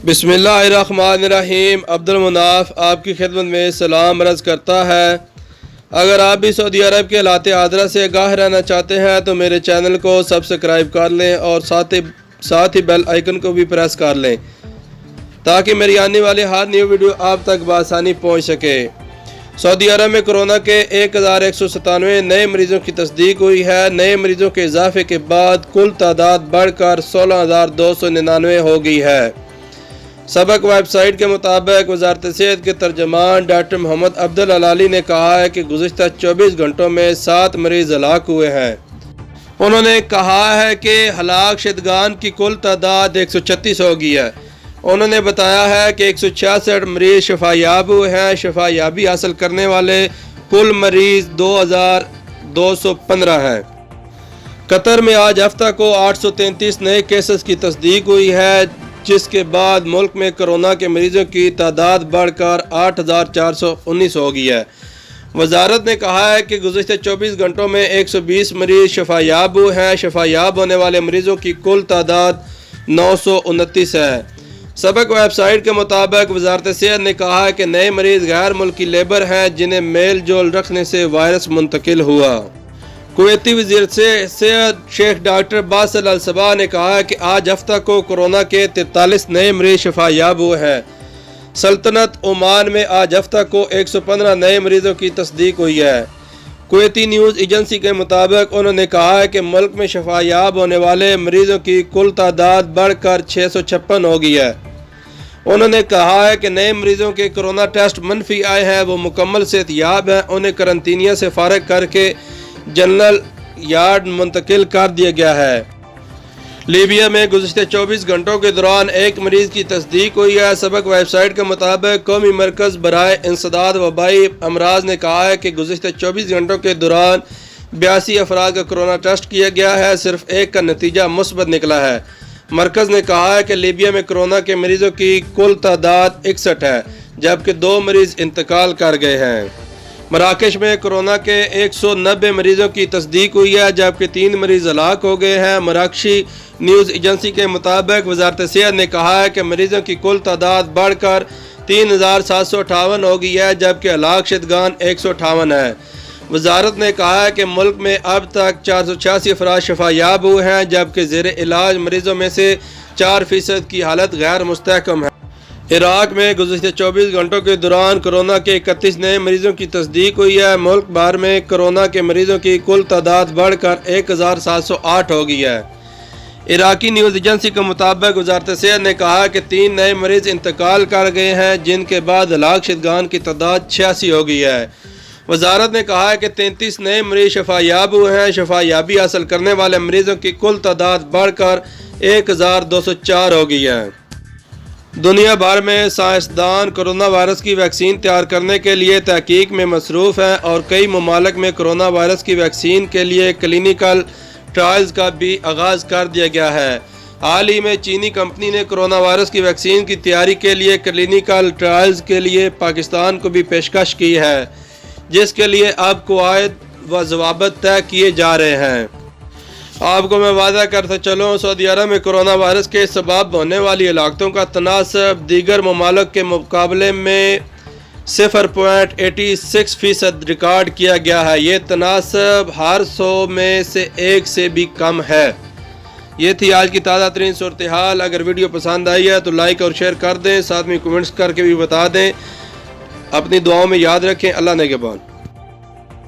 बिस्मिल्लाहिर्रहमानिर्रहीम। अब्दुल आप की खिदमत में सलाम अर्ज़ करता है। अगर आप भी सऊदी अरब के हालात हाज़िरा से आगाह रहना चाहते हैं तो मेरे चैनल को सब्सक्राइब कर लें और साथ ही बेल आइकन को भी प्रेस कर लें ताकि मेरी आने वाली हर न्यू वीडियो आप तक बआसानी पहुँच सके। सऊदी अरब में कोरोना के 1197 नए मरीज़ों की तस्दीक हुई है। नए मरीज़ों के इजाफे के बाद कुल तादाद बढ़कर 16,299 हो गई है। सबक वेबसाइट के मुताबिक वज़ारत सेहत के तर्जमान डॉक्टर मोहम्मद अब्दुल अलाली ने कहा है कि गुज़िश्ता 24 घंटों में 7 मरीज़ हलाक हुए हैं। उन्होंने कहा है कि हलाक शुदगान की कुल तादाद 136 हो गई है। उन्होंने बताया है कि 166 मरीज़ शफायाब हुए हैं। शफायाबी हासिल करने वाले कुल मरीज़ 2,215 हैं। कतर में आज हफ्ता को 833 नए केसेस की तस्दीक हुई है, जिसके बाद मुल्क में कोरोना के मरीजों की तादाद बढ़कर 8,419 हो गई है। वजारत ने कहा है कि गुज़िश्ता 24 घंटों में 120 मरीज शफायाब हुए हैं। शफायाब होने वाले मरीजों की कुल तादाद 929 है। सबक वेबसाइट के मुताबिक वजारत सेहत ने कहा है कि नए मरीज गैर मुल्की लेबर हैं जिन्हें मेल जोल रखने से वायरस मुंतकिल हुआ। कुवैती वज़ीर सेहत शेख डॉक्टर बासिल अल सबा ने कहा है कि आज हफ्ता को कोरोना के 43 नए मरीज शफायाब हुए हैं। सल्तनत ओमान में आज हफ्ता को 115 नए मरीजों की तस्दीक हुई है। कुवैती न्यूज़ एजेंसी के मुताबिक उन्होंने कहा है कि मुल्क में शफायाब होने वाले मरीजों की कुल तादाद बढ़कर 656 हो गई है। उन्होंने कहा है कि नए मरीजों के कोरोना टेस्ट मनफी आए हैं, वो मुकम्मल सेहतयाब हैं। उन्हें करंटीनिया से फारिग करके जनरल यार्ड मुंतकिल कर दिया गया है। लीबिया में गुज़िश्ता 24 घंटों के दौरान एक मरीज की तस्दीक हुई है। सबक वेबसाइट के मुताबिक कौमी मरकज़ बराए इंसदाद वबाई अमराज ने कहा है कि गुज़िश्ता 24 घंटों के दौरान 82 अफराद का कोरोना टेस्ट किया गया है। सिर्फ एक का नतीजा मुस्बत निकला है। मरकज़ ने कहा है कि लीबिया में कोरोना के मरीजों की कुल तादाद 61 है, जबकि 2 मरीज इंतकाल कर गए हैं। मराकश में कोरोना के 190 मरीजों की तस्दीक हुई है, जबकि 3 मरीज हलाक हो गए हैं। मराकशी न्यूज़ एजेंसी के मुताबिक वज़ारत सेहत ने कहा है कि मरीजों की कुल तादाद बढ़कर 3,758 हो गई है, जबकि हलाक शुदगान 158 है। वज़ारत ने कहा है कि मुल्क में अब तक 486 अफराद शफायाब हुए हैं, जबकि ज़ेर इलाज मरीजों में से 4% की हालत गैर मुस्तहकम है। इराक में गुज़िश्ता 24 घंटों के दौरान कोरोना के 31 नए मरीजों की तस्दीक हुई है। मुल्क भर में कोरोना के मरीजों की कुल तादाद बढ़कर 1,708 हो गई है। इराकी न्यूज़ एजेंसी के मुताबिक वज़ारत सेहत ने कहा कि 3 नए मरीज इंतकाल कर गए हैं, जिनके बाद हलाक शुदगान की तादाद 86 हो गई है। वज़ारत ने कहा है कि 33 नए मरीज शफायाब हुए हैं। शफायाबी हासिल करने वाले मरीजों की कुल तादाद बढ़कर 1,204 हो गई है। दुनिया भर में साइंसदान कोरोना वायरस की वैक्सीन तैयार करने के लिए तहकीक में मसरूफ़ हैं और कई ममालिक में कोरोना वायरस की वैक्सीन के लिए क्लिनिकल ट्रायल्स का भी आगाज़ कर दिया गया है। हाल ही में चीनी कंपनी ने कोरोना वायरस की वैक्सीन की तैयारी के लिए क्लिनिकल ट्रायल्स के लिए पाकिस्तान को भी पेशकश की है, जिसके लिए अब कवायद व ज़वाबित तय किए जा रहे हैं। आपको मैं वादा करता चलूँ, सऊदी अरब में कोरोना वायरस के सबब होने वाली हलाकतों का तनासब दीगर ममालिक के मुकाबले में 0.86% रिकॉर्ड किया गया है। ये तनासब हर 100 में से 1 से भी कम है। ये थी आज की ताज़ा तरीन सूरत हाल। अगर वीडियो पसंद आई है तो लाइक और शेयर कर दें, साथ में कमेंट्स करके भी बता दें। अपनी दुआओं में याद रखें। अल्लाह नेगहबान।